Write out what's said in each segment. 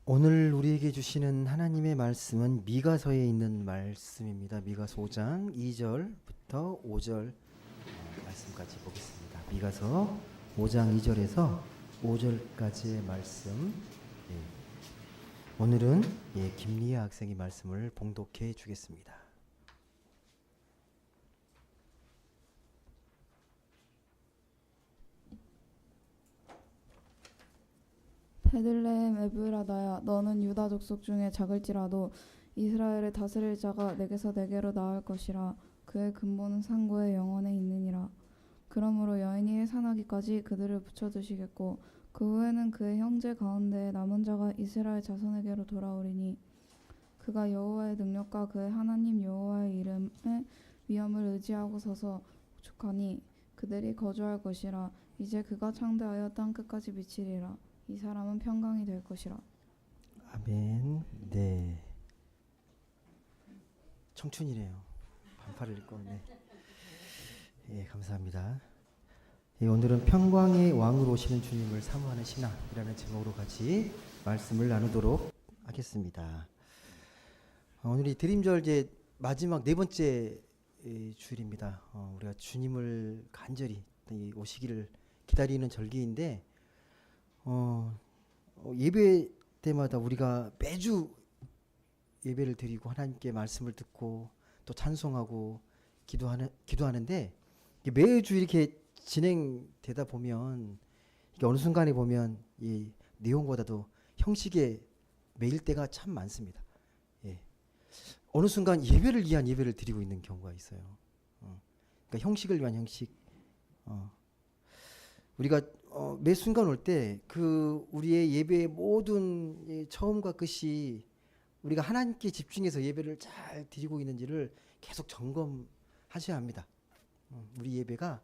오늘 우리에게 주시는 하나님의 말씀은 미가서에 있는 말씀입니다. 미가서 5장 2절부터 5절 말씀까지 보겠습니다. 미가서 5장 2절에서 5절까지의 말씀. 오늘은 김리아 학생이 말씀을 봉독해 주겠습니다. 베들레헴 에브라다야, 너는 유다 족속 중에 작을지라도 이스라엘을 다스릴 자가 내게서 내게로 나올 것이라. 그의 근본은 상고의 영원에 있느니라. 그러므로 여인이 해산하기까지 그들을 붙여두시겠고 그 후에는 그의 형제 가운데 남은 자가 이스라엘 자손에게로 돌아오리니 그가 여호와의 능력과 그의 하나님 여호와의 이름의 위엄을 의지하고 서서 족하니 그들이 거주할 것이라. 이제 그가 창대하여 땅 끝까지 미치리라. 이 사람은 평강이 될 것이라. 아멘. 네. 청춘이네요. 반팔을 입고. 네. 예, 감사합니다. 오늘은 평강의 왕으로 오시는 주님을 사모하는 신앙이라는 제목으로 같이 말씀을 나누도록 하겠습니다. 오늘이 드림절 이제 마지막 네 번째 주일입니다. 우리가 주님을 간절히 오시기를 기다리는 절기인데 예배 때마다 우리가 매주 예배를 드리고 하나님께 말씀을 듣고 또 찬송하고 기도하는데 매주 이렇게 진행되다 보면 이게 어느 순간에 보면 이 내용보다도 형식에 매일 때가 참 많습니다. 예. 어느 순간 예배를 위한 예배를 드리고 있는 경우가 있어요. 그러니까 형식을 위한 형식. 우리가 매 순간 올 때 그 우리의 예배의 모든 처음과 끝이 우리가 하나님께 집중해서 예배를 잘 드리고 있는지를 계속 점검하셔야 합니다. 우리 예배가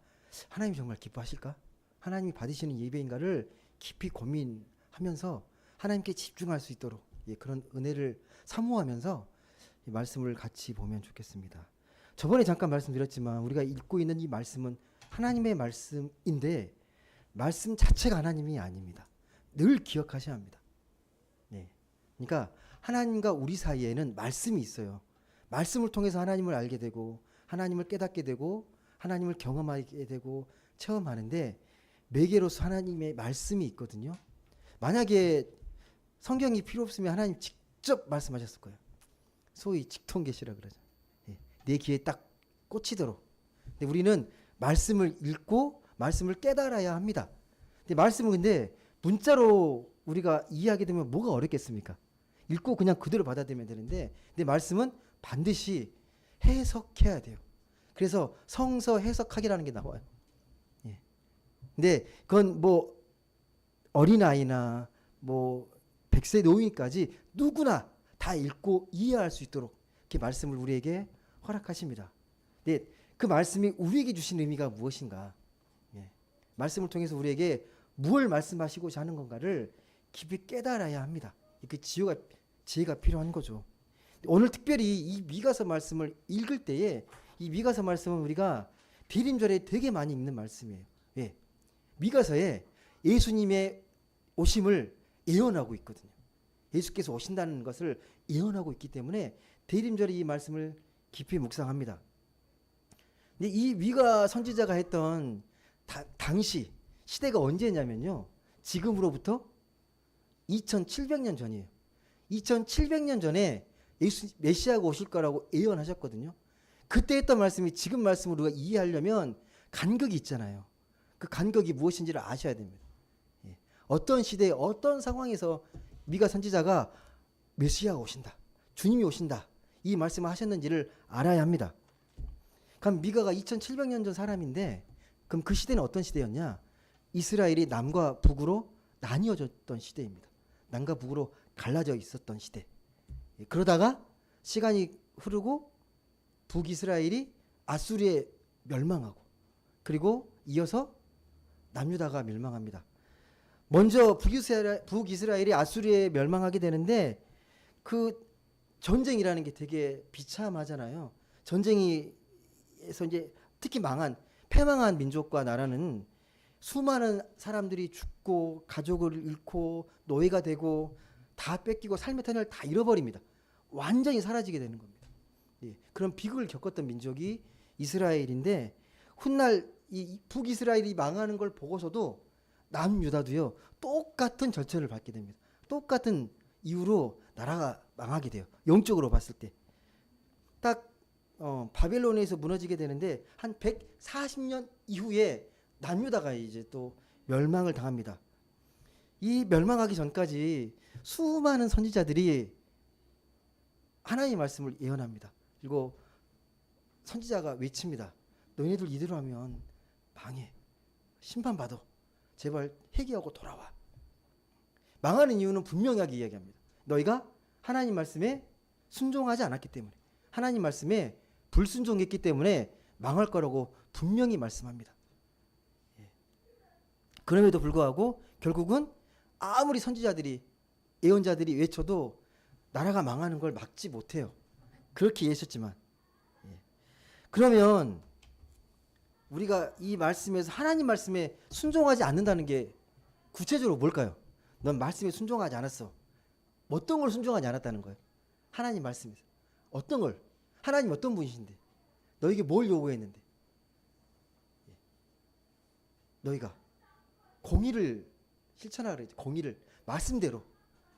하나님이 정말 기뻐하실까? 하나님이 받으시는 예배인가를 깊이 고민하면서 하나님께 집중할 수 있도록 그런 은혜를 사모하면서 이 말씀을 같이 보면 좋겠습니다. 저번에 잠깐 말씀드렸지만 우리가 읽고 있는 이 말씀은 하나님의 말씀인데 말씀 자체가 하나님이 아닙니다. 늘 기억하셔야 합니다. 네. 그러니까 하나님과 우리 사이에는 말씀이 있어요. 말씀을 통해서 하나님을 알게 되고 하나님을 깨닫게 되고 하나님을 경험하게 되고 체험하는데 매개로서 하나님의 말씀이 있거든요. 만약에 성경이 필요 없으면 하나님 직접 말씀하셨을 거예요. 소위 직통계시라 그러죠. 내 귀에 딱 꽂히도록. 근데 우리는 말씀을 읽고 말씀을 깨달아야 합니다. 근데 말씀은 근데 문자로 우리가 이해하게 되면 뭐가 어렵겠습니까? 읽고 그냥 그대로 받아들이면 되는데 근데 말씀은 반드시 해석해야 돼요. 그래서 성서 해석하기라는 게 나와요. 예. 근데 그건 뭐 어린아이나 뭐 100세 노인까지 누구나 다 읽고 이해할 수 있도록 이렇게 말씀을 우리에게 허락하십니다. 근데 그 말씀이 우리에게 주신 의미가 무엇인가? 말씀을 통해서 우리에게 무엇을 말씀하시고자 하는 건가를 깊이 깨달아야 합니다. 그 지혜가 필요한 거죠. 오늘 특별히 이 미가서 말씀을 읽을 때에 이 미가서 말씀은 우리가 대림절에 되게 많이 읽는 말씀이에요. 예. 미가서에 예수님의 오심을 예언하고 있거든요. 예수께서 오신다는 것을 예언하고 있기 때문에 대림절에 이 말씀을 깊이 묵상합니다. 근데 이 미가 선지자가 했던 당시 시대가 언제냐면요. 지금으로부터 2700년 전이에요. 2700년 전에 메시아가 오실 거라고 예언하셨거든요. 그때 했던 말씀이 지금 말씀으로 우리가 이해하려면 간격이 있잖아요. 그 간격이 무엇인지를 아셔야 됩니다. 어떤 시대에 어떤 상황에서 미가 선지자가 메시아가 오신다. 주님이 오신다. 이 말씀을 하셨는지를 알아야 합니다. 그럼 미가가 2700년 전 사람인데 그럼 그 시대는 어떤 시대였냐? 이스라엘이 남과 북으로 나뉘어졌던 시대입니다. 남과 북으로 갈라져 있었던 시대. 그러다가 시간이 흐르고 북이스라엘이 아수리에 멸망하고 그리고 이어서 남유다가 멸망합니다. 먼저 북이스라엘이 아수리에 멸망하게 되는데 그 전쟁이라는 게 되게 비참하잖아요. 전쟁에서 이제 특히 패망한 민족과 나라는 수많은 사람들이 죽고 가족을 잃고 노예가 되고 다 뺏기고 삶의 터전을 다 잃어버립니다. 완전히 사라지게 되는 겁니다. 예, 그런 비극을 겪었던 민족이 이스라엘인데 훗날 이 북이스라엘이 망하는 걸 보고서도 남유다도요 똑같은 절차를 밟게 됩니다. 똑같은 이유로 나라가 망하게 돼요. 영적으로 봤을 때. 딱 바벨론에서 무너지게 되는데 한 140년 이후에 남유다가 이제 또 멸망을 당합니다. 이 멸망하기 전까지 수많은 선지자들이 하나님의 말씀을 예언합니다. 그리고 선지자가 외칩니다. 너희들 이대로 하면 망해. 심판받아. 제발 회개하고 돌아와. 망하는 이유는 분명하게 이야기합니다. 너희가 하나님 말씀에 순종하지 않았기 때문에, 하나님 말씀에 불순종했기 때문에 망할 거라고 분명히 말씀합니다. 예. 그럼에도 불구하고 결국은 아무리 선지자들이 예언자들이 외쳐도 나라가 망하는 걸 막지 못해요. 그렇게 예셨지만 그러면 우리가 이 말씀에서 하나님 말씀에 순종하지 않는다는 게 구체적으로 뭘까요? 넌 말씀에 순종하지 않았어. 어떤 걸 순종하지 않았다는 거예요? 하나님 말씀에서. 어떤 걸? 하나님 어떤 분이신데? 너에게 뭘 요구했는데? 너희가 공의를 실천하라 그랬지. 공의를 말씀대로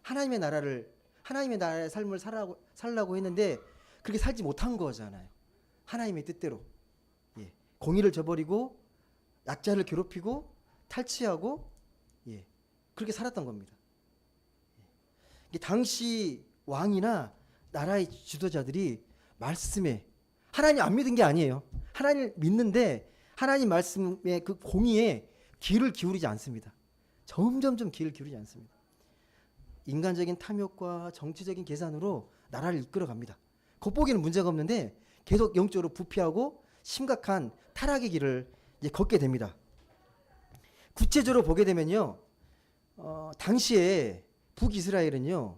하나님의 나라의 삶을 살라고 했는데 그렇게 살지 못한 거잖아요. 하나님의 뜻대로. 예. 공의를 저버리고 약자를 괴롭히고 탈취하고 그렇게 살았던 겁니다. 당시 왕이나 나라의 지도자들이 말씀에 하나님 안 믿은 게 아니에요. 하나님을 믿는데 하나님 말씀의 그 공의에 귀를 기울이지 않습니다. 점점점 귀를 기울이지 않습니다. 인간적인 탐욕과 정치적인 계산으로 나라를 이끌어갑니다. 겉보기는 문제가 없는데 계속 영적으로 부패하고 심각한 타락의 길을 이제 걷게 됩니다. 구체적으로 보게 되면요, 당시에 북이스라엘은요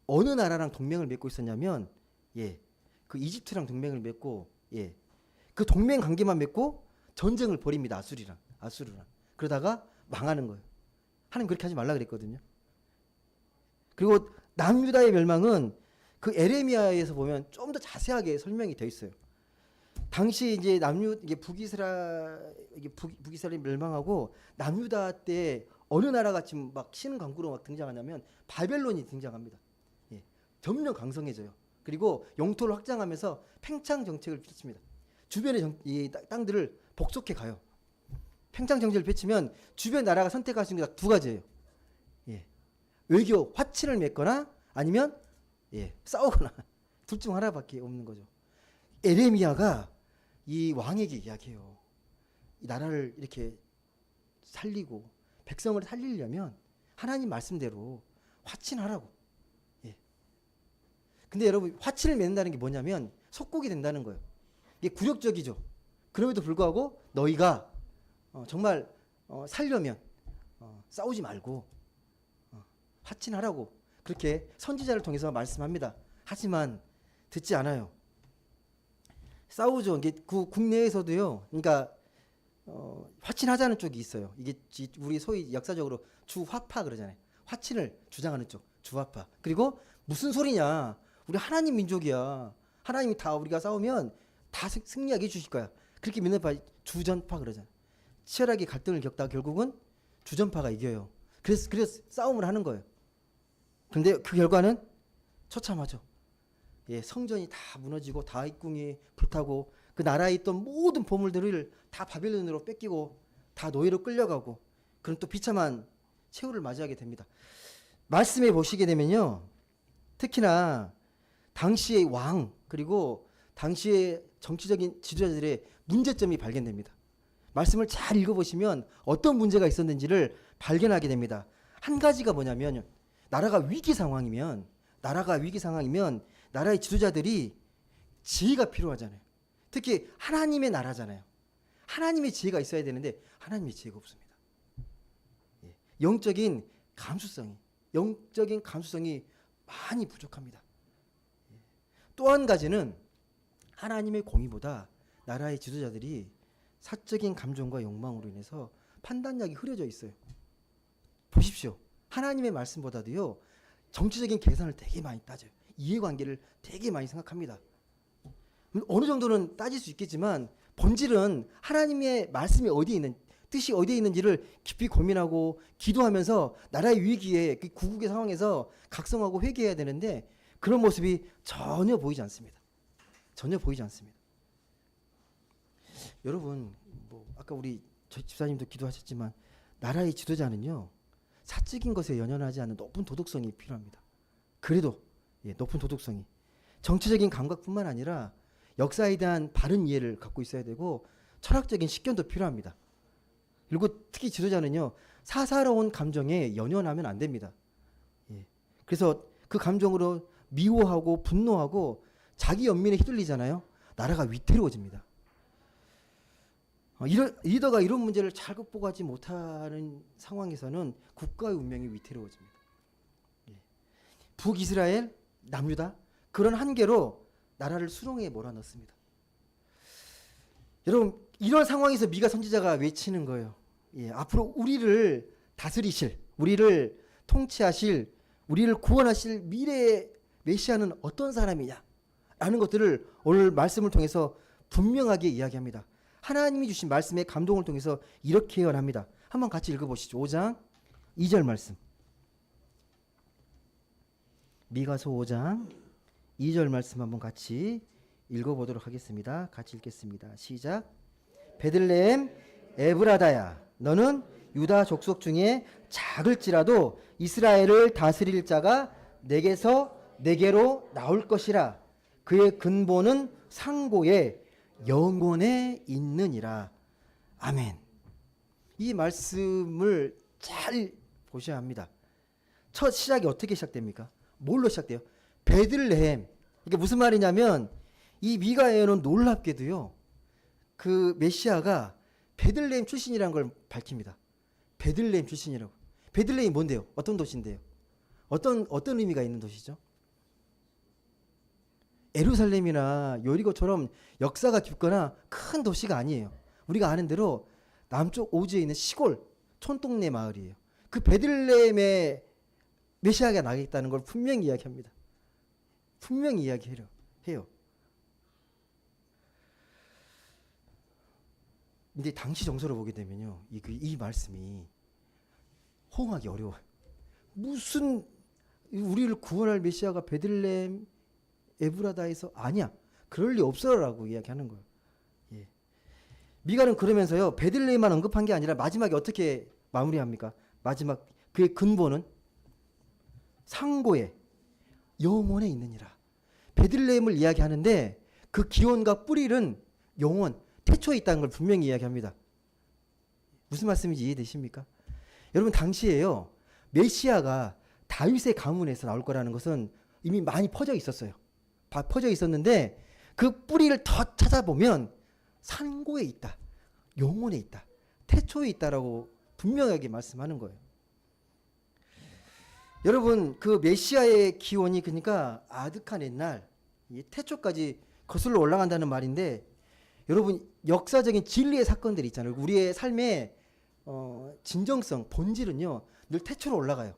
어느 나라랑 동맹을 맺고 있었냐면 그 이집트랑 동맹을 맺고 그 동맹 관계만 맺고 전쟁을 벌입니다. 아수르랑. 그러다가 망하는 거예요. 하나님 그렇게 하지 말라 그랬거든요. 그리고 남유다의 멸망은 그 에레미야에서 보면 좀 더 자세하게 설명이 되어 있어요. 당시 이제 북이스라엘이 멸망하고 남유다 때 어느 나라가 지금 막 신강구로 막 등장하냐면 바벨론이 등장합니다. 점점 강성해져요. 그리고 영토를 확장하면서 팽창 정책을 펼칩니다. 주변의 이 땅들을 복속해 가요. 팽창 정책을 펼치면 주변 나라가 선택할 수 있는 게 두 가지예요. 외교 화친을 맺거나 아니면 싸우거나 둘 중 하나밖에 없는 거죠. 에레미야가 이 왕에게 이야기해요. 이 나라를 이렇게 살리고 백성을 살리려면 하나님 말씀대로 화친하라고. 근데 여러분 화친을 맺는다는 게 뭐냐면 속국이 된다는 거예요. 이게 굴욕적이죠. 그럼에도 불구하고 너희가 정말 살려면 싸우지 말고 화친하라고 그렇게 선지자를 통해서 말씀합니다. 하지만 듣지 않아요. 싸우죠. 이게 국내에서도요. 그러니까 화친하자는 쪽이 있어요. 이게 우리 소위 역사적으로 주화파 그러잖아요. 화친을 주장하는 쪽, 주화파. 그리고 무슨 소리냐? 우리 하나님 민족이야. 하나님이 다 우리가 싸우면 다 승리하게 해주실 거야. 그렇게 믿는 파 주전파 그러잖아요. 치열하게 갈등을 겪다가 결국은 주전파가 이겨요. 그래서 싸움을 하는 거예요. 근데 그 결과는 처참하죠. 성전이 다 무너지고 다윗궁이 불타고 그 나라에 있던 모든 보물들을 다 바벨론으로 뺏기고 다 노예로 끌려가고 그런 또 비참한 최후를 맞이하게 됩니다. 말씀에 보시게 되면요. 특히나 당시의 왕 그리고 당시의 정치적인 지도자들의 문제점이 발견됩니다. 말씀을 잘 읽어보시면 어떤 문제가 있었는지를 발견하게 됩니다. 한 가지가 뭐냐면 나라가 위기 상황이면 나라의 지도자들이 지혜가 필요하잖아요. 특히 하나님의 나라잖아요. 하나님의 지혜가 있어야 되는데 하나님의 지혜가 없습니다. 영적인 감수성이 많이 부족합니다. 또 한 가지는 하나님의 공의보다 나라의 지도자들이 사적인 감정과 욕망으로 인해서 판단력이 흐려져 있어요. 보십시오. 하나님의 말씀보다도요. 정치적인 계산을 되게 많이 따져요. 이해관계를 되게 많이 생각합니다. 어느 정도는 따질 수 있겠지만 본질은 하나님의 말씀이 어디에 있는, 뜻이 어디에 있는지를 깊이 고민하고 기도하면서 나라의 위기에, 그 구국의 상황에서 각성하고 회개해야 되는데 그런 모습이 전혀 보이지 않습니다. 전혀 보이지 않습니다. 여러분, 뭐 아까 우리 저희 집사님도 기도하셨지만 나라의 지도자는요, 사적인 것에 연연하지 않는 높은 도덕성이 필요합니다. 그래도 높은 도덕성이, 정치적인 감각뿐만 아니라 역사에 대한 바른 이해를 갖고 있어야 되고 철학적인 식견도 필요합니다. 그리고 특히 지도자는요, 사사로운 감정에 연연하면 안 됩니다. 그래서 그 감정으로 미워하고 분노하고 자기 연민에 휘둘리잖아요. 나라가 위태로워집니다. 리더가 이런 문제를 잘 극복하지 못하는 상황에서는 국가의 운명이 위태로워집니다. 북이스라엘, 남유다, 그런 한계로 나라를 수렁에 몰아넣습니다. 여러분, 이런 상황에서 미가 선지자가 외치는 거예요. 앞으로 우리를 다스리실, 우리를 통치하실, 우리를 구원하실 미래의 메시아는 어떤 사람이냐 라는 것들을 오늘 말씀을 통해서 분명하게 이야기합니다. 하나님이 주신 말씀의 감동을 통해서 이렇게 예언합니다. 한번 같이 읽어보시죠. 5장 2절 말씀. 미가서 5장 2절 말씀 한번 같이 읽어보도록 하겠습니다. 같이 읽겠습니다. 시작. 베들레헴 에브라다야, 너는 유다 족속 중에 작을지라도 이스라엘을 다스릴 자가 내게로 나올 것이라. 그의 근본은 상고에 영원에 있느니라. 아멘. 이 말씀을 잘 보셔야 합니다. 첫 시작이 어떻게 시작됩니까? 뭘로 시작돼요? 베들레헴. 이게 무슨 말이냐면 이 미가에는 놀랍게도요, 그 메시아가 베들레헴 출신이라는 걸 밝힙니다. 베들레헴 출신이라고. 베들레헴이 뭔데요? 어떤 도시인데요? 어떤 의미가 있는 도시죠? 예루살렘이나 여리고처럼 역사가 깊거나 큰 도시가 아니에요. 우리가 아는 대로 남쪽 오지에 있는 시골 촌동네 마을이에요. 그 베들레헴에 메시아가 나겠다는 걸 분명히 이야기합니다. 분명히 이야기해요. 근데 당시 정서로 보게 되면요, 이 말씀이 호응하기 어려워요. 무슨 우리를 구원할 메시아가 베들레헴 에브라다에서, 아니야, 그럴 리 없어라고 이야기하는 거예요. 미가는 그러면서요, 베들레헴만 언급한 게 아니라 마지막에 어떻게 마무리합니까? 마지막 그의 근본은 상고에 영원에 있느니라. 베들레헴을 이야기하는데 그 기원과 뿌리는 영원, 태초에 있다는 걸 분명히 이야기합니다. 무슨 말씀인지 이해되십니까? 여러분, 당시에요, 메시아가 다윗의 가문에서 나올 거라는 것은 이미 많이 퍼져 있었어요. 퍼져 있었는데 그 뿌리를 더 찾아보면 상고에 있다, 영혼에 있다, 태초에 있다라고 분명하게 말씀하는 거예요. 여러분, 그 메시아의 기원이 그러니까 아득한 옛날 태초까지 거슬러 올라간다는 말인데, 여러분, 역사적인 진리의 사건들이 있잖아요. 우리의 삶의 진정성, 본질은요, 늘 태초로 올라가요.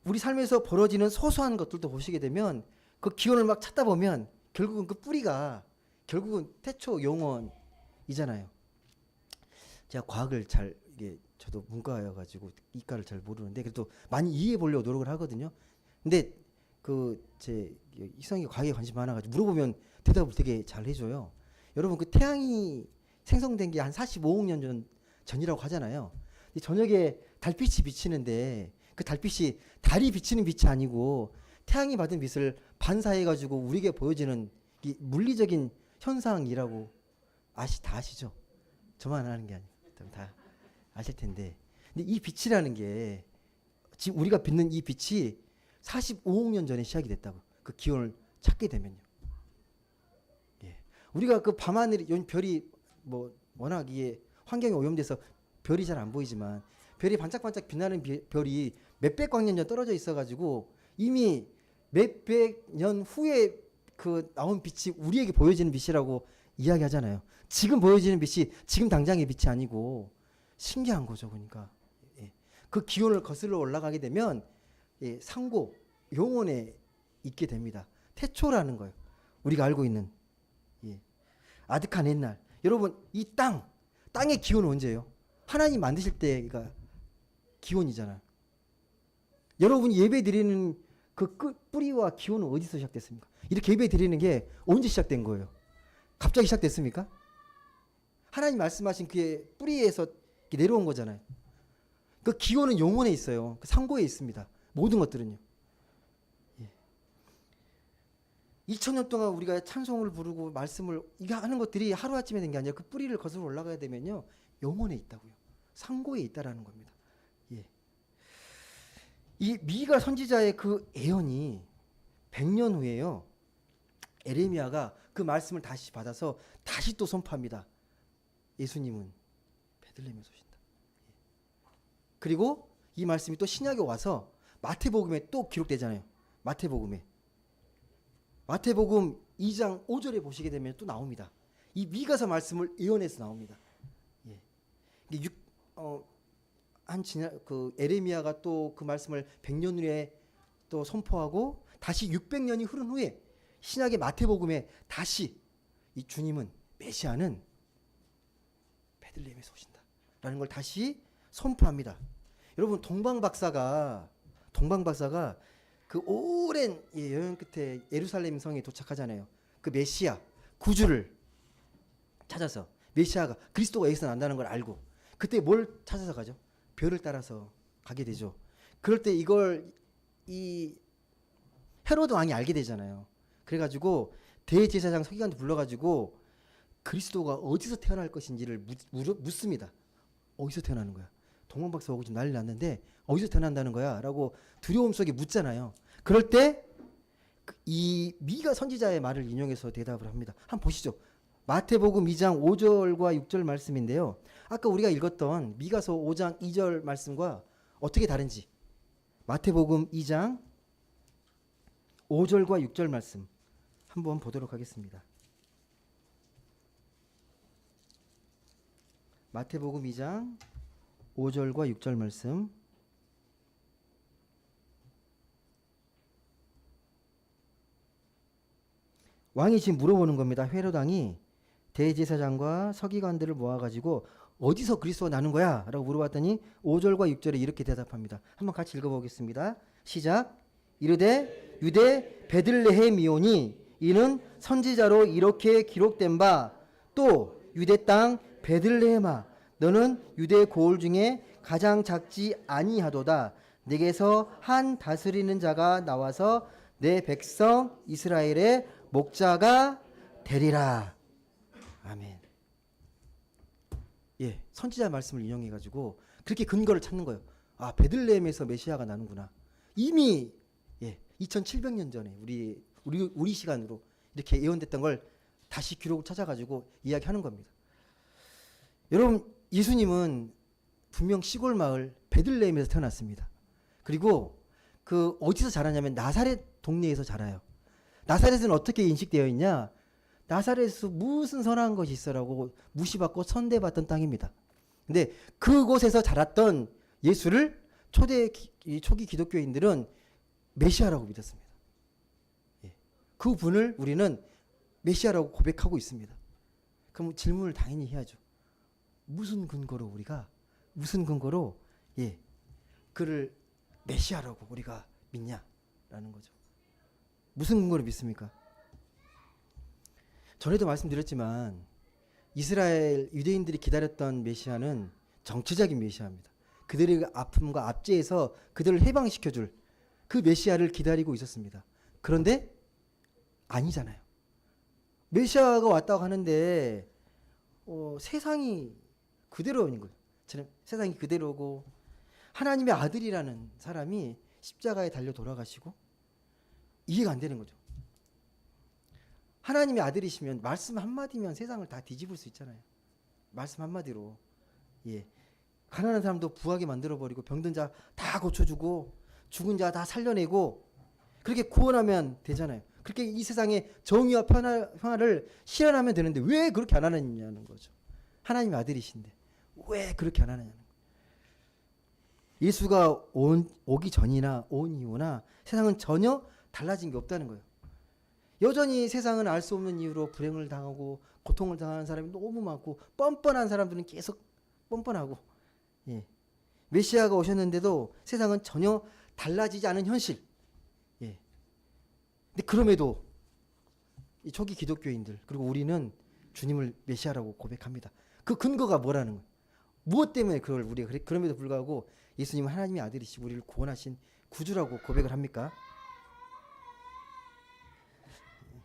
우리 삶에서 벌어지는 소소한 것들도 보시게 되면 그 기원을 막 찾다 보면 결국은 그 뿌리가 결국은 태초 영원이잖아요. 제가 과학을 잘, 저도 문과여가지고 이과를 잘 모르는데 그래도 많이 이해해 보려고 노력을 하거든요. 근데 제 이성이 과학에 관심 많아가지고 물어보면 대답을 되게 잘 해줘요. 여러분, 그 태양이 생성된 게 한 45억 년 전이라고 하잖아요. 저녁에 달빛이 비치는데 그 달빛이 달이 비치는 빛이 아니고 태양이 받은 빛을 반사해가지고 우리에게 보여지는 이 물리적인 현상이라고 다 아시죠? 저만 아는 게 아니고 다 아실 텐데, 근데 이 빛이라는 게 지금 우리가 빛는 이 빛이 45억 년 전에 시작이 됐다고. 그 기원을 찾게 되면요. 우리가 그 밤하늘이, 별이 뭐 워낙 환경이 오염돼서 별이 잘 안 보이지만 별이 반짝반짝 빛나는 별이 몇백 광년 전 떨어져 있어가지고 이미 몇백 년 후에 그 나온 빛이 우리에게 보여지는 빛이라고 이야기하잖아요. 지금 보여지는 빛이 지금 당장의 빛이 아니고 신기한 거죠. 그러니까 그 기온을 거슬러 올라가게 되면 상고 영혼에 있게 됩니다. 태초라는 거예요. 우리가 알고 있는 아득한 옛날. 여러분 이 땅의 기온은 언제예요? 하나님 만드실 때가 기온이잖아요. 여러분이 예배 드리는 그 뿌리와 기온은 어디서 시작됐습니까? 이렇게 예배 드리는 게 언제 시작된 거예요? 갑자기 시작됐습니까? 하나님 말씀하신 그의 뿌리에서 내려온 거잖아요. 그 기온은 영혼에 있어요. 그 상고에 있습니다. 모든 것들은요. 2000년 동안 우리가 찬송을 부르고 말씀을 이거 하는 것들이 하루아침에 된 게 아니라 그 뿌리를 거슬러 올라가야 되면요. 영혼에 있다고요. 상고에 있다라는 겁니다. 이 미가 선지자의 그 예언이 100년 후에요. 에레미야가 그 말씀을 다시 받아서 다시 또 선포합니다. 예수님은 베들레헴에서 오신다. 그리고 이 말씀이 또 신약에 와서 마태복음에 또 기록되잖아요. 마태복음 2장 5절에 보시게 되면 또 나옵니다. 이 미가서 말씀을 예언해서 나옵니다. 그 에레미야가 또 그 말씀을 100년 후에 또 선포하고 다시 600년이 흐른 후에 신약의 마태복음에 다시 이 주님은 메시아는 베들레헴에서 오신다라는 걸 다시 선포합니다. 여러분 동방박사가 그 오랜 여행 끝에 예루살렘 성에 도착하잖아요. 그 메시아 구주를 찾아서 메시아가 그리스도가 여기서 난다는 걸 알고 그때 뭘 찾아서 가죠? 별을 따라서 가게 되죠. 그럴 때 이걸 이 헤로드 왕이 알게 되잖아요. 그래가지고 대제사장 서기관도 불러가지고 그리스도가 어디서 태어날 것인지를 묻습니다. 어디서 태어나는 거야? 동방박사 오고 좀 난리 났는데 어디서 태어난다는 거야? 라고 두려움 속에 묻잖아요. 그럴 때 이 미가 선지자의 말을 인용해서 대답을 합니다. 한번 보시죠. 마태복음 2장 5절과 6절 말씀인데요. 아까 우리가 읽었던 미가서 5장 2절 말씀과 어떻게 다른지 마태복음 2장 5절과 6절 말씀 한번 보도록 하겠습니다. 마태복음 2장 5절과 6절 말씀 왕이 지금 물어보는 겁니다. 헤롯 왕이 대제사장과 서기관들을 모아가지고 어디서 그리스도가 나는 거야? 라고 물어봤더니 5절과 6절에 이렇게 대답합니다. 한번 같이 읽어보겠습니다. 시작. 이르되 유대 베들레헴이오니 이는 선지자로 이렇게 기록된 바 또 유대 땅 베들레헴아 너는 유대 고을 중에 가장 작지 아니하도다. 내게서 한 다스리는 자가 나와서 내 백성 이스라엘의 목자가 되리라. 아멘. 선지자 말씀을 인용해 가지고 그렇게 근거를 찾는 거예요. 아, 베들레헴에서 메시아가 나는구나. 이미 2700년 전에 우리 시간으로 이렇게 예언됐던 걸 다시 기록을 찾아가지고 이야기하는 겁니다. 여러분, 예수님은 분명 시골 마을 베들레헴에서 태어났습니다. 그리고 그 어디서 자라냐면 나사렛 동네에서 자라요. 나사렛은 어떻게 인식되어 있냐? 나사렛에서 무슨 선한 것이 있어라고 무시받고 선대받던 땅입니다. 근데 그곳에서 자랐던 예수를 초기 기독교인들은 메시아라고 믿었습니다. 그 분을 우리는 메시아라고 고백하고 있습니다. 그럼 질문을 당연히 해야죠. 무슨 근거로 그를 메시아라고 우리가 믿냐라는 거죠. 무슨 근거로 믿습니까? 전에도 말씀드렸지만 이스라엘 유대인들이 기다렸던 메시아는 정치적인 메시아입니다. 그들의 아픔과 압제에서 그들을 해방시켜줄 그 메시아를 기다리고 있었습니다. 그런데 아니잖아요. 메시아가 왔다고 하는데 세상이 그대로인 거예요. 세상이 그대로고 하나님의 아들이라는 사람이 십자가에 달려 돌아가시고 이해가 안 되는 거죠. 하나님의 아들이시면 말씀 한마디면 세상을 다 뒤집을 수 있잖아요. 말씀 한마디로. 가난한 사람도 부하게 만들어버리고 병든 자 다 고쳐주고 죽은 자 다 살려내고 그렇게 구원하면 되잖아요. 그렇게 이 세상에 정의와 평화를 실현하면 되는데 왜 그렇게 안 하느냐는 거죠. 하나님의 아들이신데 왜 그렇게 안 하느냐는 거예요. 예수가 오기 전이나 온 이후나 세상은 전혀 달라진 게 없다는 거예요. 여전히 세상은 알 수 없는 이유로 불행을 당하고 고통을 당하는 사람이 너무 많고 뻔뻔한 사람들은 계속 뻔뻔하고 예. 메시아가 오셨는데도 세상은 전혀 달라지지 않은 현실. 예. 근데 그럼에도 이 초기 기독교인들 그리고 우리는 주님을 메시아라고 고백합니다. 그 근거가 뭐라는 거예요? 무엇 때문에 그걸 우리가 그럼에도 불구하고 예수님은 하나님의 아들이시고 우리를 구원하신 구주라고 고백을 합니까?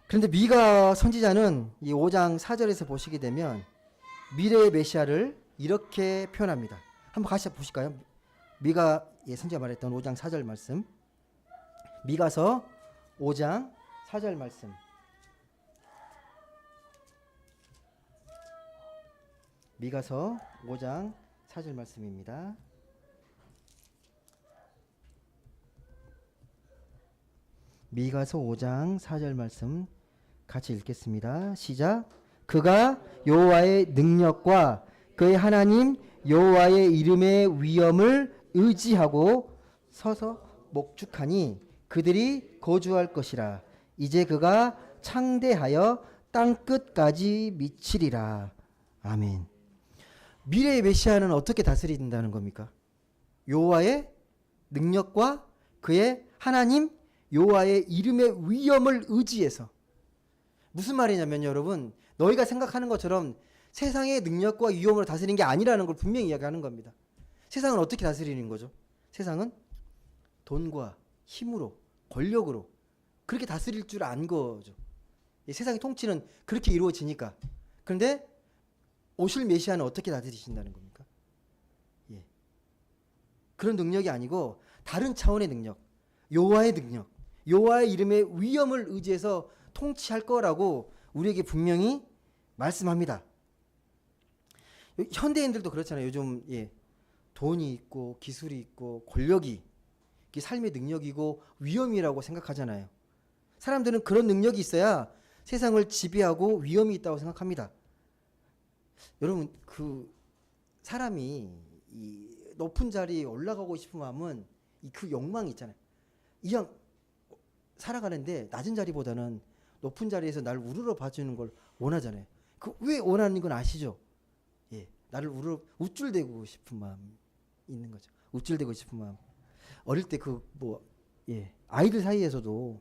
그런데 미가 선지자는 이 5장 4절에서 보시게 되면 미래의 메시아를 이렇게 표현합니다. 한번 같이 보실까요? 미가 선지자 말했던 5장 4절 말씀. 미가서 5장 4절 말씀. 미가서 5장 4절 말씀입니다. 미가서 5장 4절 말씀 같이 읽겠습니다. 시작. 그가 여호와의 능력과 그의 하나님 여호와의 이름의 위엄을 의지하고 서서 목축하니 그들이 거주할 것이라. 이제 그가 창대하여 땅끝까지 미치리라. 아멘. 미래의 메시아는 어떻게 다스린다는 겁니까? 여호와의 능력과 그의 하나님 여호와의 이름의 위엄을 의지해서. 무슨 말이냐면 여러분, 너희가 생각하는 것처럼 세상의 능력과 위엄으로 다스리는 게 아니라는 걸 분명히 이야기하는 겁니다. 세상은 어떻게 다스리는 거죠? 세상은 돈과 힘으로, 권력으로 그렇게 다스릴 줄 안 거죠. 세상의 통치는 그렇게 이루어지니까. 그런데 오실 메시아는 어떻게 다스리신다는 겁니까? 예. 그런 능력이 아니고 다른 차원의 능력, 여호와의 능력, 여호와의 이름의 위엄을 의지해서 통치할 거라고 우리에게 분명히 말씀합니다. 현대인들도 그렇잖아요. 요즘 돈이 있고 기술이 있고 권력이 이게 삶의 능력이고 위엄이라고 생각하잖아요. 사람들은 그런 능력이 있어야 세상을 지배하고 위엄이 있다고 생각합니다. 여러분, 그 사람이 이 높은 자리에 올라가고 싶은 마음은 그 욕망이 있잖아요. 이왕 살아가는데 낮은 자리보다는 높은 자리에서 나를 우러러 봐주는 걸 원하잖아요. 그 왜 원하는 건 아시죠? 예, 나를 우쭐대고 싶은 마음이 있는 거죠. 우쭐대고 싶은 마음. 어릴 때 아이들 사이에서도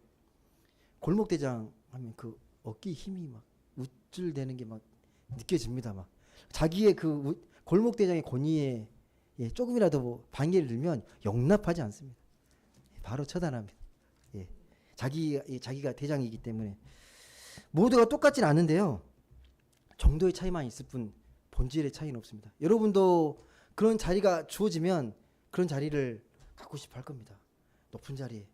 골목대장 하면 그 어깨 힘이 막 우쭐대는 게 막 느껴집니다. 막 자기의 그 골목대장의 권위에 조금이라도 반기를 들면 용납하지 않습니다. 바로 처단합니다. 자기가 대장이기 때문에 모두가 똑같진 않은데요. 정도의 차이만 있을 뿐 본질의 차이는 없습니다. 여러분도 그런 자리가 주어지면 그런 자리를 갖고 싶어 할 겁니다. 높은 자리에.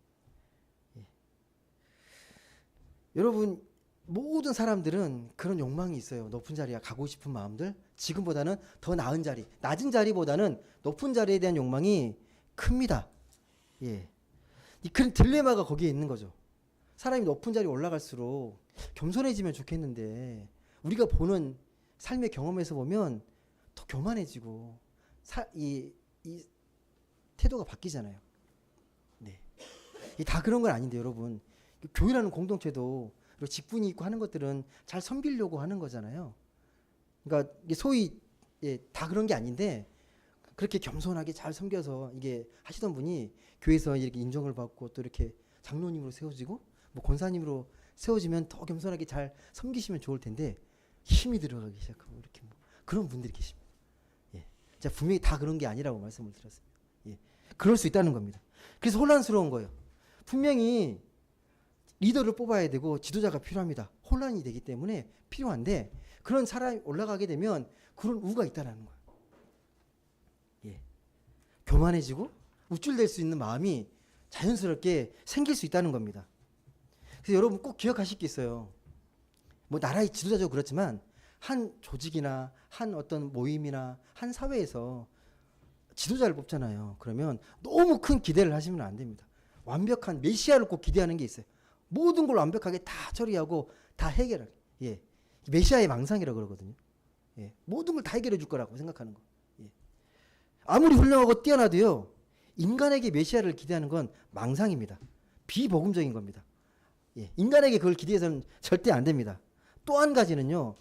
여러분, 모든 사람들은 그런 욕망이 있어요. 높은 자리에 가고 싶은 마음들. 지금보다는 더 나은 자리, 낮은 자리보다는 높은 자리에 대한 욕망이 큽니다. 그런 딜레마가 거기에 있는 거죠. 사람이 높은 자리에 올라갈수록 겸손해지면 좋겠는데 우리가 보는 삶의 경험에서 보면 더 교만해지고 이 태도가 바뀌잖아요. 다 그런 건 아닌데 여러분, 교회라는 공동체도 그리고 직분이 있고 하는 것들은 잘 섬기려고 하는 거잖아요. 그러니까 이게 소위 다 그런 게 아닌데 그렇게 겸손하게 잘 섬겨서 이게 하시던 분이 교회에서 이렇게 인정을 받고 또 이렇게 장로님으로 세워지고 뭐 권사님으로 세워지면 더 겸손하게 잘 섬기시면 좋을 텐데 힘이 들어가기 시작하고 이렇게 그런 분들이 계십니다. 제가 분명히 다 그런 게 아니라고 말씀을 드렸습니다. 그럴 수 있다는 겁니다. 그래서 혼란스러운 거예요. 분명히 리더를 뽑아야 되고 지도자가 필요합니다. 혼란이 되기 때문에 필요한데 그런 사람이 올라가게 되면 그런 우가 있다는 거예요. 교만해지고 우쭐댈 수 있는 마음이 자연스럽게 생길 수 있다는 겁니다. 그래서 여러분 꼭 기억하실 게 있어요. 뭐 나라의 지도자도 그렇지만 한 조직이나 한 어떤 모임이나 한 사회에서 지도자를 뽑잖아요. 그러면 너무 큰 기대를 하시면 안 됩니다. 완벽한 메시아를 꼭 기대하는 게 있어요. 모든 걸 완벽하게 다 처리하고 다 해결하게. 메시아의 망상이라고 그러거든요. 모든 걸 다 해결해 줄 거라고 생각하는 거. 아무리 훌륭하고 뛰어나도요. 인간에게 메시아를 기대하는 건 망상입니다. 비복음적인 겁니다. 예, 인간에게 그걸 기대해서는 절대 안 됩니다. 또 한 가지는요.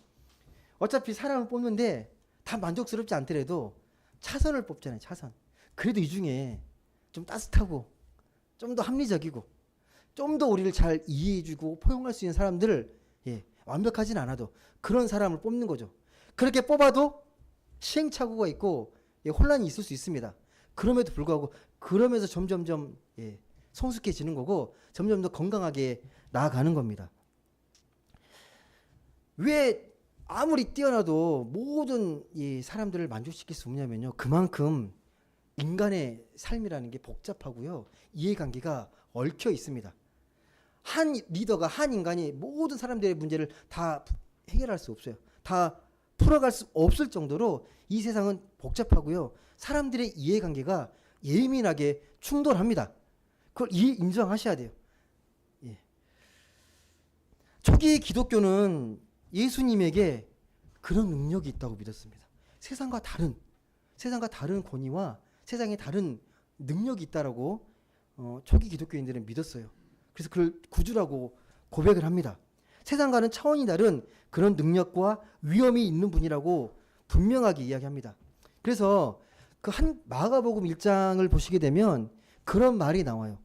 어차피 사람을 뽑는데 다 만족스럽지 않더라도 차선을 뽑잖아요. 차선. 그래도 이 중에 좀 따뜻하고 좀 더 합리적이고 좀 더 우리를 잘 이해해주고 포용할 수 있는 사람들을 예, 완벽하진 않아도 그런 사람을 뽑는 거죠. 그렇게 뽑아도 시행착오가 있고 예, 혼란이 있을 수 있습니다. 그럼에도 불구하고 그러면서 점점점 예, 성숙해지는 거고 점점 더 건강하게 나아가는 겁니다. 왜 아무리 뛰어나도 모든 이 사람들을 만족시킬 수 없냐면요. 그만큼 인간의 삶이라는 게 복잡하고요. 이해관계가 얽혀 있습니다. 한 리더가 한 인간이 모든 사람들의 문제를 다 해결할 수 없어요. 다 풀어갈 수 없을 정도로 이 세상은 복잡하고요. 사람들의 이해관계가 예민하게 충돌합니다. 그걸 인정하셔야 돼요. 예. 초기 기독교는 예수님에게 그런 능력이 있다고 믿었습니다. 세상과 다른 권위와 세상에 다른 능력이 있다라고 초기 기독교인들은 믿었어요. 그래서 그걸 구주라고 고백을 합니다. 세상과는 차원이 다른 그런 능력과 위엄이 있는 분이라고 분명하게 이야기합니다. 그래서 그 한 마가복음 1장을 보시게 되면 그런 말이 나와요.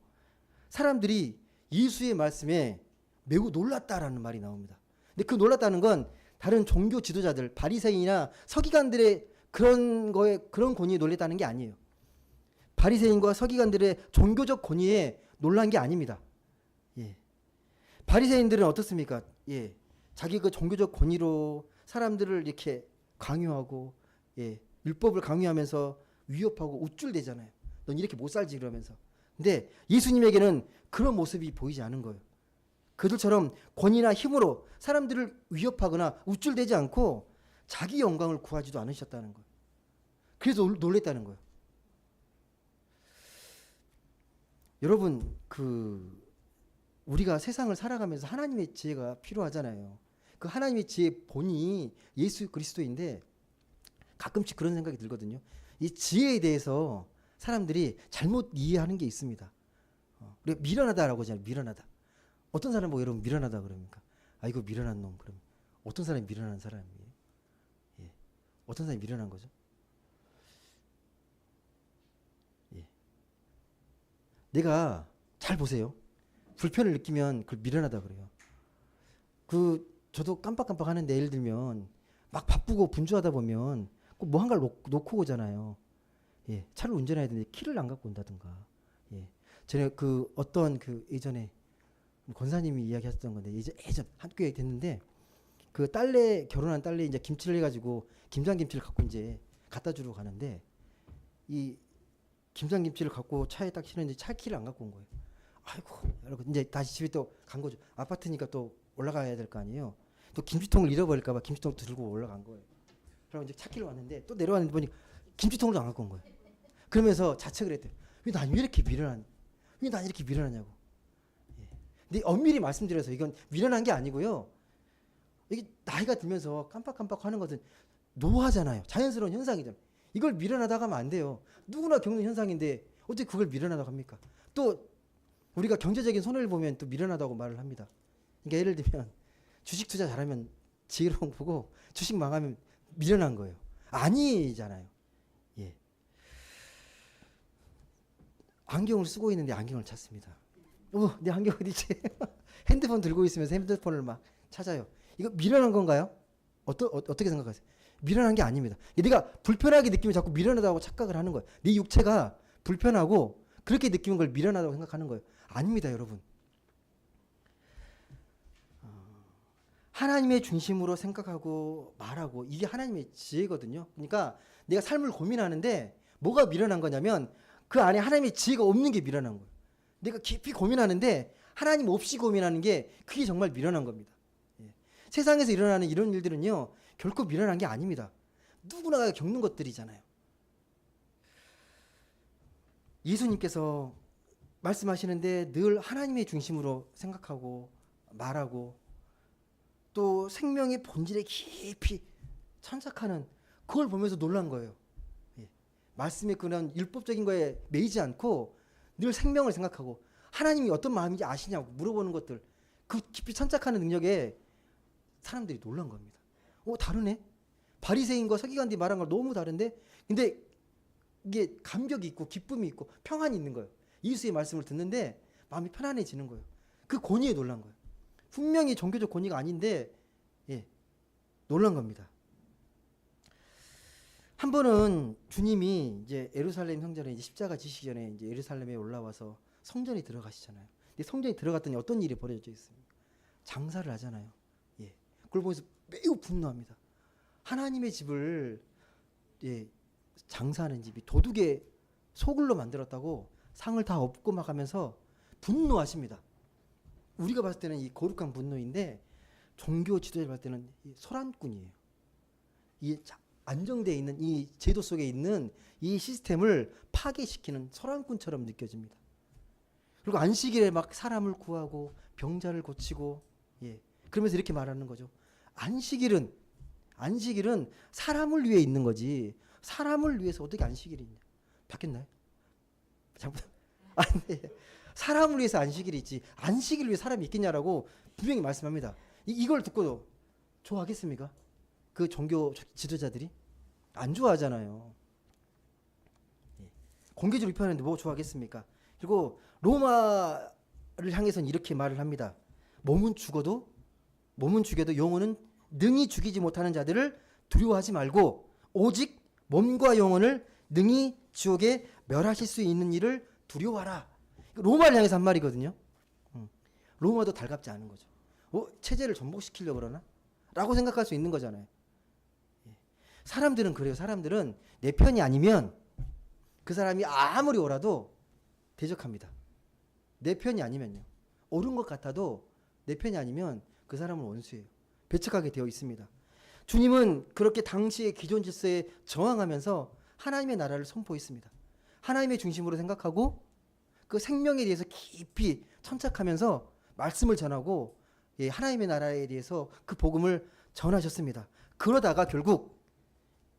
사람들이 예수의 말씀에 매우 놀랐다라는 말이 나옵니다. 근데 그 놀랐다는 건 다른 종교 지도자들, 바리새인이나 서기관들의 그런 권위에 놀랬다는 게 아니에요. 바리새인과 서기관들의 종교적 권위에 놀란 게 아닙니다. 예. 바리새인들은 어떻습니까? 예. 자기 그 종교적 권위로 사람들을 이렇게 강요하고 예. 율법을 강요하면서 위협하고 우쭐대잖아요. 넌 이렇게 못 살지 그러면서. 근데 예수님에게는 그런 모습이 보이지 않은 거예요. 그들처럼 권위나 힘으로 사람들을 위협하거나 우쭐대지 않고 자기 영광을 구하지도 않으셨다는 거예요. 그래서 놀랬다는 거예요. 여러분, 우리가 세상을 살아가면서 하나님의 지혜가 필요하잖아요. 그 하나님의 지혜의 본이 예수 그리스도인데 가끔씩 그런 생각이 들거든요. 이 지혜에 대해서 사람들이 잘못 이해하는 게 있습니다. 우리가 미련하다라고 하잖아요. 미련하다. 어떤 사람 뭐 여러분 미련하다 그럽니까? 아 이거 미련한 놈 그럼 어떤 사람이 미련한 사람이에요? 예. 어떤 사람이 미련한 거죠? 예. 내가 잘 보세요. 불편을 느끼면 그걸 미련하다 그래요. 저도 깜빡깜빡 하는데 예를 들면 막 바쁘고 분주하다 보면 꼭 뭐 한 가를 놓고 오잖아요. 예. 차를 운전해야 되는데 키를 안 갖고 온다든가. 예. 전에 예전에 권사님이 이야기하셨던 건데 예전 학교에 됐는데 그 결혼한 딸내 이제 김치를 해가지고 김장김치를 갖고 이제 갖다 주러 가는데 이 김장김치를 갖고 차에 딱 실었는데 차 키를 안 갖고 온 거예요. 아이고 여러분 이제 다시 집에 또 간 거죠. 아파트니까 또 올라가야 될 거 아니에요. 또 김치통을 잃어버릴까봐 김치통을 들고 올라간 거예요. 그럼 이제 찾기로 왔는데 또 내려왔는데 보니 김치통을 안 갖고 온 거예요. 그러면서 자책을 했대요. 왜 난 이렇게 미련하냐고. 예. 근데 엄밀히 말씀드려서 이건 미련한 게 아니고요. 이게 나이가 들면서 깜빡깜빡 하는 것은 노화잖아요. 자연스러운 현상이잖아요. 이걸 미련하다고 하면 안 돼요. 누구나 겪는 현상인데 어떻게 그걸 미련하다고 합니까? 또 우리가 경제적인 손해를 보면 또 미련하다고 말을 합니다. 그러니까 예를 들면 주식 투자 잘하면 지혜로운 거고 주식 망하면 미련한 거예요. 아니잖아요. 예. 안경을 쓰고 있는데 안경을 찾습니다. 내 안경 어디 있지? 핸드폰 들고 있으면서 핸드폰을 막 찾아요. 이거 미련한 건가요? 어떻게 생각하세요? 미련한 게 아닙니다. 내가 불편하게 느끼면 자꾸 미련하다고 착각을 하는 거예요. 네 육체가 불편하고 그렇게 느끼는 걸 미련하다고 생각하는 거예요. 아닙니다, 여러분. 하나님의 중심으로 생각하고 말하고 이게 하나님의 지혜거든요. 그러니까 내가 삶을 고민하는데 뭐가 미련한 거냐면 그 안에 하나님의 지혜가 없는 게 미련한 거예요. 내가 깊이 고민하는데 하나님 없이 고민하는 게 그게 정말 미련한 겁니다. 예. 세상에서 일어나는 이런 일들은요. 결코 미련한 게 아닙니다. 누구나 겪는 것들이잖아요. 예수님께서 말씀하시는데 늘 하나님의 중심으로 생각하고 말하고 또 생명의 본질에 깊이 참석하는 그걸 보면서 놀란 거예요. 예. 말씀의 그런 율법적인 거에 매이지 않고 늘 생명을 생각하고 하나님이 어떤 마음인지 아시냐고 물어보는 것들, 그 깊이 천착하는 능력에 사람들이 놀란 겁니다. 다르네. 바리새인과 서기관들이 말한 걸 너무 다른데, 근데 이게 감격이 있고 기쁨이 있고 평안이 있는 거예요. 예수의 말씀을 듣는데 마음이 편안해지는 거예요. 그 권위에 놀란 거예요. 분명히 종교적 권위가 아닌데 놀란 겁니다. 한 번은 주님이 이제 예루살렘 성전에 이제 십자가 지시기 전에 이제 예루살렘에 올라와서 성전에 들어가시잖아요. 근데 성전에 들어갔더니 어떤 일이 벌어져 있습니까? 장사를 하잖아요. 그걸 보면서 매우 분노합니다. 하나님의 집을 장사하는 집이 도둑의 소굴로 만들었다고 상을 다 엎고 막 하면서 분노하십니다. 우리가 봤을 때는 이 거룩한 분노인데 종교 지도자 봤을 때는 이 소란꾼이에요. 이 안정되어 있는 이 제도 속에 있는 이 시스템을 파괴시키는 소란꾼처럼 느껴집니다. 그리고 안식일에 막 사람을 구하고 병자를 고치고 그러면서 이렇게 말하는 거죠. 안식일은 사람을 위해 있는 거지 사람을 위해서 어떻게 안식일이 있냐. 바뀌었나요? 잘못. 아니, 사람을 위해서 안식일이 있지 안식일을 위해 사람이 있겠냐라고 분명히 말씀합니다. 이걸 듣고도 좋아하겠습니까? 그 종교 지도자들이 안 좋아하잖아요. 공개적으로 비판하는데 뭐 좋아하겠습니까? 그리고 로마를 향해서는 이렇게 말을 합니다. 몸은 죽여도 영혼은 능히 죽이지 못하는 자들을 두려워하지 말고 오직 몸과 영혼을 능히 지옥에 멸하실 수 있는 일을 두려워하라. 로마를 향해서 한 말이거든요. 로마도 달갑지 않은 거죠. 체제를 전복시키려고 그러나? 라고 생각할 수 있는 거잖아요. 사람들은 그래요. 사람들은 내 편이 아니면 그 사람이 아무리 옳아도 대적합니다. 내 편이 아니면요. 옳은 것 같아도 내 편이 아니면 그 사람은 원수예요. 배척하게 되어 있습니다. 주님은 그렇게 당시의 기존 질서에 저항하면서 하나님의 나라를 선포했습니다. 하나님의 중심으로 생각하고 그 생명에 대해서 깊이 천착하면서 말씀을 전하고 하나님의 나라에 대해서 그 복음을 전하셨습니다. 그러다가 결국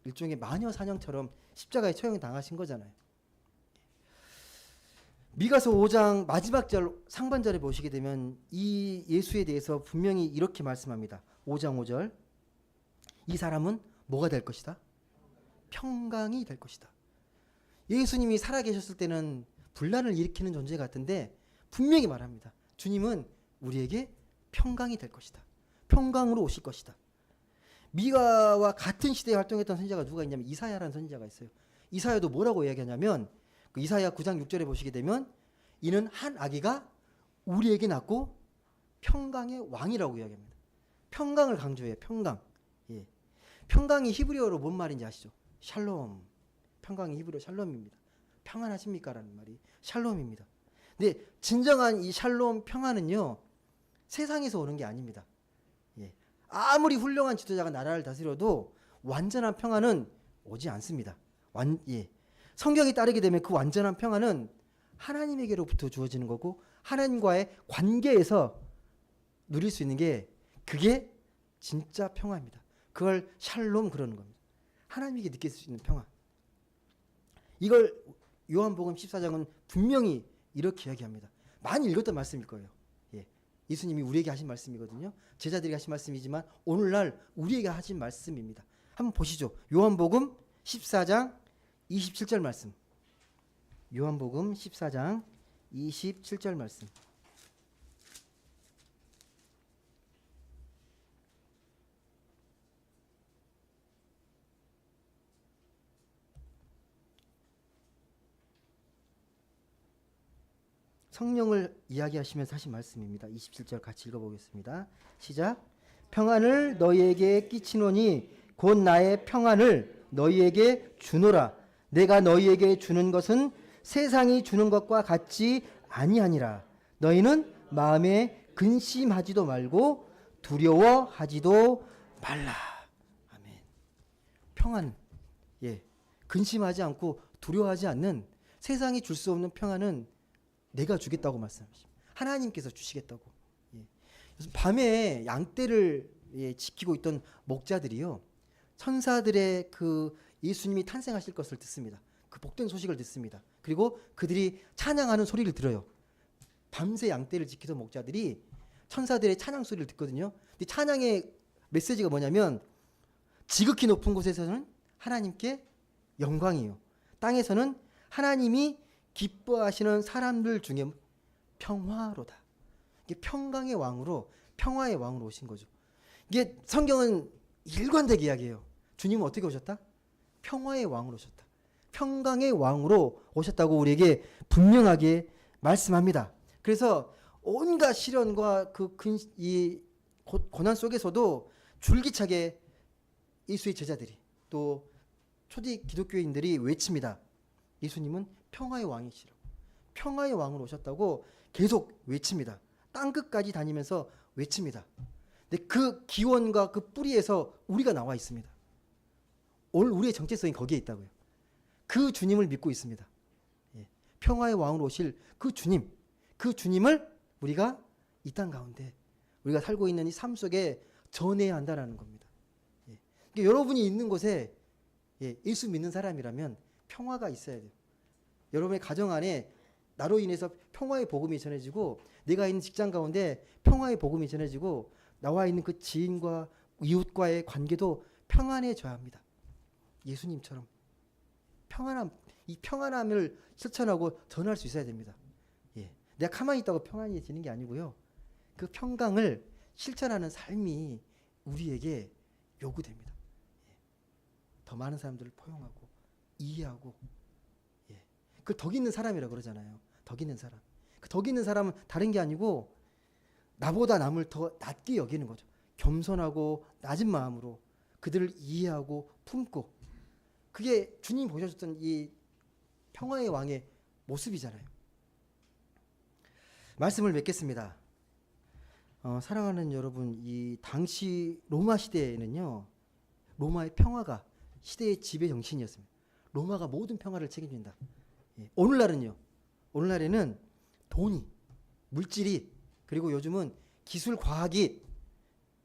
일종의 마녀 사냥처럼 십자가에 처형 당하신 거잖아요. 미가서 5장 마지막 절 상반절에 보시게 되면 이 예수에 대해서 분명히 이렇게 말씀합니다. 5장 5절. 이 사람은 뭐가 될 것이다? 평강이 될 것이다. 예수님이 살아계셨을 때는 분란을 일으키는 존재 같은데 분명히 말합니다. 주님은 우리에게 평강이 될 것이다. 평강으로 오실 것이다. 미가와 같은 시대에 활동했던 선지자가 누가 있냐면 이사야라는 선지자가 있어요. 이사야도 뭐라고 이야기하냐면 그 이사야 9장 6절에 보시게 되면 이는 한 아기가 우리에게 낳고 평강의 왕이라고 이야기합니다. 평강을 강조해요. 평강. 평강이 히브리어로 뭔 말인지 아시죠? 샬롬. 평강이 히브리어 샬롬입니다. 평안하십니까? 라는 말이 샬롬입니다. 근데 진정한 이 샬롬 평안은요. 세상에서 오는 게 아닙니다. 아무리 훌륭한 지도자가 나라를 다스려도 완전한 평안은 오지 않습니다. 성경에 따르게 되면 그 완전한 평안은 하나님에게로부터 주어지는 거고 하나님과의 관계에서 누릴 수 있는 게 그게 진짜 평화입니다. 그걸 샬롬 그러는 겁니다. 하나님에게 느낄 수 있는 평화. 이걸 요한복음 14장은 분명히 이렇게 이야기합니다. 많이 읽었던 말씀일 거예요. 예수님이 우리에게 하신 말씀이거든요. 제자들에게 하신 말씀이지만 오늘날 우리에게 하신 말씀입니다. 한번 보시죠. 요한복음 14장 27절 말씀. 요한복음 14장 27절 말씀. 성령을 이야기하시면서 하신 말씀입니다. 27절 같이 읽어보겠습니다. 시작. 평안을 너희에게 끼치노니 곧 나의 평안을 너희에게 주노라. 내가 너희에게 주는 것은 세상이 주는 것과 같지 아니하니라. 너희는 마음에 근심하지도 말고 두려워하지도 말라. 아멘. 평안. 근심하지 않고 두려워하지 않는 세상이 줄 수 없는 평안은 내가 주겠다고 말씀하십니다. 하나님께서 주시겠다고. 그래서 밤에 양떼를 지키고 있던 목자들이요. 천사들의 그 예수님이 탄생하실 것을 듣습니다. 그 복된 소식을 듣습니다. 그리고 그들이 찬양하는 소리를 들어요. 밤새 양떼를 지키던 목자들이 천사들의 찬양 소리를 듣거든요. 근데 찬양의 메시지가 뭐냐면 지극히 높은 곳에서는 하나님께 영광이요. 땅에서는 하나님이 기뻐하시는 사람들 중에 평화로다. 이게 평강의 왕으로 평화의 왕으로 오신 거죠. 이게 성경은 일관되게 이야기해요. 주님은 어떻게 오셨다? 평화의 왕으로 오셨다. 평강의 왕으로 오셨다고 우리에게 분명하게 말씀합니다. 그래서 온갖 시련과 이 고난 속에서도 줄기차게 예수의 제자들이 또 초대 기독교인들이 외칩니다. 예수님은 평화의 왕이시라고. 평화의 왕으로 오셨다고 계속 외칩니다. 땅끝까지 다니면서 외칩니다. 근데 그 기원과 그 뿌리에서 우리가 나와 있습니다. 오늘 우리의 정체성이 거기에 있다고요. 그 주님을 믿고 있습니다. 예. 평화의 왕으로 오실 그 주님을 우리가 이 땅 가운데 우리가 살고 있는 이 삶 속에 전해야 한다는 겁니다. 예. 그러니까 여러분이 있는 곳에 예수 믿는 사람이라면 평화가 있어야 돼요. 여러분의 가정 안에 나로 인해서 평화의 복음이 전해지고 내가 있는 직장 가운데 평화의 복음이 전해지고 나와 있는 그 지인과 이웃과의 관계도 평안해져야 합니다. 예수님처럼 이 평안함을 실천하고 전할 수 있어야 됩니다. 예. 내가 가만히 있다고 평안해지는 게 아니고요. 그 평강을 실천하는 삶이 우리에게 요구됩니다. 예. 더 많은 사람들을 포용하고 이해하고 그 덕 있는 사람이라고 그러잖아요. 덕 있는 사람. 그 덕 있는 사람은 다른 게 아니고 나보다 남을 더 낮게 여기는 거죠. 겸손하고 낮은 마음으로 그들을 이해하고 품고 그게 주님이 보여줬던 이 평화의 왕의 모습이잖아요. 말씀을 맺겠습니다. 사랑하는 여러분, 이 당시 로마 시대에는요. 로마의 평화가 시대의 지배 정신이었습니다. 로마가 모든 평화를 책임진다. 예. 오늘날에는 돈이, 물질이, 그리고 요즘은 기술 과학이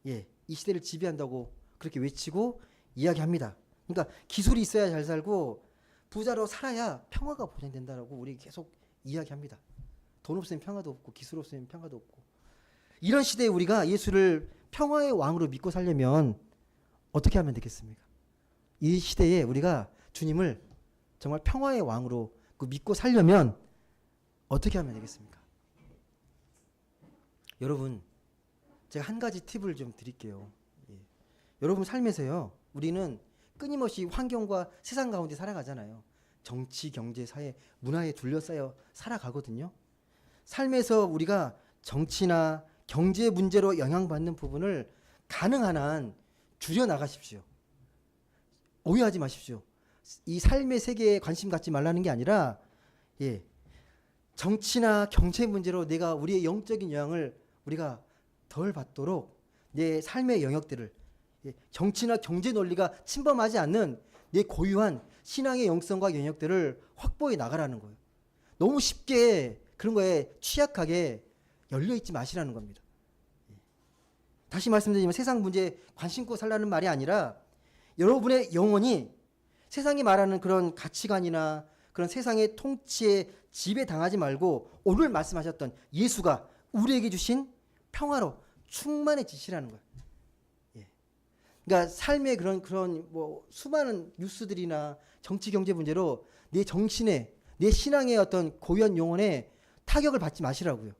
이 시대를 지배한다고 그렇게 외치고 이야기합니다. 그러니까 기술이 있어야 잘 살고 부자로 살아야 평화가 보장된다라고 우리 계속 이야기합니다. 돈 없으면 평화도 없고 기술 없으면 평화도 없고 이런 시대에 우리가 예수를 평화의 왕으로 믿고 살려면 어떻게 하면 되겠습니까? 이 시대에 우리가 주님을 정말 평화의 왕으로 믿고 살려면 어떻게 하면 되겠습니까? 여러분, 제가 한 가지 팁을 좀 드릴게요. 여러분 삶에서요, 우리는 끊임없이 환경과 세상 가운데 살아가잖아요. 정치, 경제, 사회, 문화에 둘러싸여 살아가거든요. 삶에서 우리가 정치나 경제 문제로 영향받는 부분을 가능한 한 줄여나가십시오. 오해하지 마십시오. 이 삶의 세계에 관심 갖지 말라는 게 아니라 정치나 경제 문제로 내가 우리의 영적인 영향을 우리가 덜 받도록 내 삶의 영역들을 정치나 경제 논리가 침범하지 않는 내 고유한 신앙의 영성과 영역들을 확보해 나가라는 거예요. 너무 쉽게 그런 거에 취약하게 열려있지 마시라는 겁니다. 다시 말씀드리면 세상 문제에 관심 있고 살라는 말이 아니라 여러분의 영혼이 세상이 말하는 그런 가치관이나 그런 세상의 통치에 지배당하지 말고 오늘 말씀하셨던 예수가 우리에게 주신 평화로 충만해지시라는 거예요. 그러니까 삶의 그런 뭐 수많은 뉴스들이나 정치 경제 문제로 내 정신에 내 신앙의 어떤 고유한 영혼에 타격을 받지 마시라고요.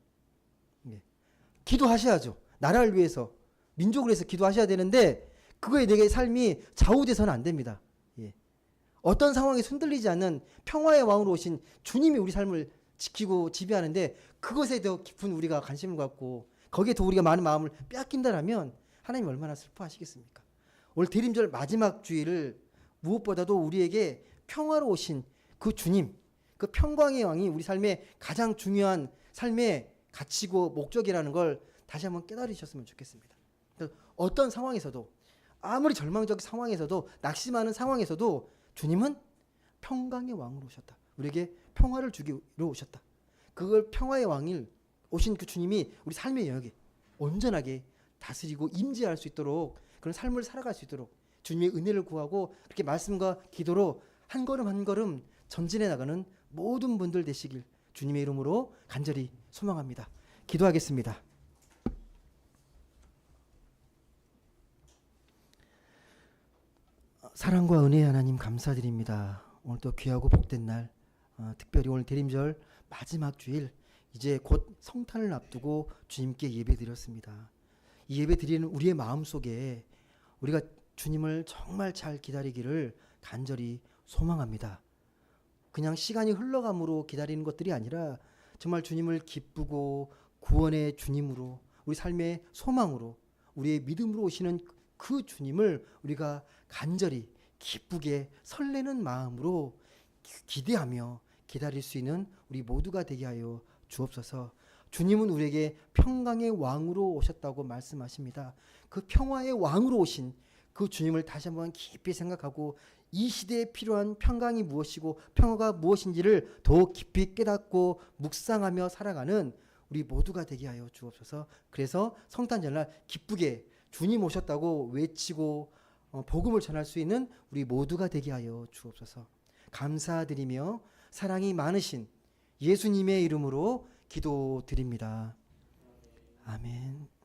기도하셔야죠. 나라를 위해서 민족을 위해서 기도하셔야 되는데 그거에 내 삶이 좌우돼서는 안 됩니다. 어떤 상황에 흔들리지 않는 평화의 왕으로 오신 주님이 우리 삶을 지키고 지배하는데 그것에 더 깊은 우리가 관심을 갖고 거기에 더 우리가 많은 마음을 빼앗긴다라면 하나님 얼마나 슬퍼하시겠습니까? 오늘 대림절 마지막 주일을 무엇보다도 우리에게 평화로 오신 그 주님, 그 평강의 왕이 우리 삶의 가장 중요한 삶의 가치고 목적이라는 걸 다시 한번 깨달으셨으면 좋겠습니다. 어떤 상황에서도 아무리 절망적 상황에서도 낙심하는 상황에서도 주님은 평강의 왕으로 오셨다. 우리에게 평화를 주기로 오셨다. 그걸 평화의 왕일 오신 그 주님이 우리 삶의 영역에 온전하게 다스리고 임재할 수 있도록 그런 삶을 살아갈 수 있도록 주님의 은혜를 구하고 그렇게 말씀과 기도로 한 걸음 한 걸음 전진해 나가는 모든 분들 되시길 주님의 이름으로 간절히 소망합니다. 기도하겠습니다. 사랑과 은혜의 하나님 감사드립니다. 오늘 또 귀하고 복된 날, 특별히 오늘 대림절 마지막 주일, 이제 곧 성탄을 앞두고 주님께 예배드렸습니다. 이 예배 드리는 우리의 마음속에 우리가 주님을 정말 잘 기다리기를 간절히 소망합니다. 그냥 시간이 흘러감으로 기다리는 것들이 아니라 정말 주님을 기쁘고 구원의 주님으로, 우리 삶의 소망으로, 우리의 믿음으로 오시는 그 주님을 우리가 간절히 기쁘게 설레는 마음으로 기대하며 기다릴 수 있는 우리 모두가 되게 하여 주옵소서. 주님은 우리에게 평강의 왕으로 오셨다고 말씀하십니다. 그 평화의 왕으로 오신 그 주님을 다시 한번 깊이 생각하고 이 시대에 필요한 평강이 무엇이고 평화가 무엇인지를 더 깊이 깨닫고 묵상하며 살아가는 우리 모두가 되게 하여 주옵소서. 그래서 성탄절날 기쁘게 주님 오셨다고 외치고 복음을 전할 수 있는 우리 모두가 되게 하여 주옵소서. 감사드리며 사랑이 많으신 예수님의 이름으로 기도드립니다. 아멘.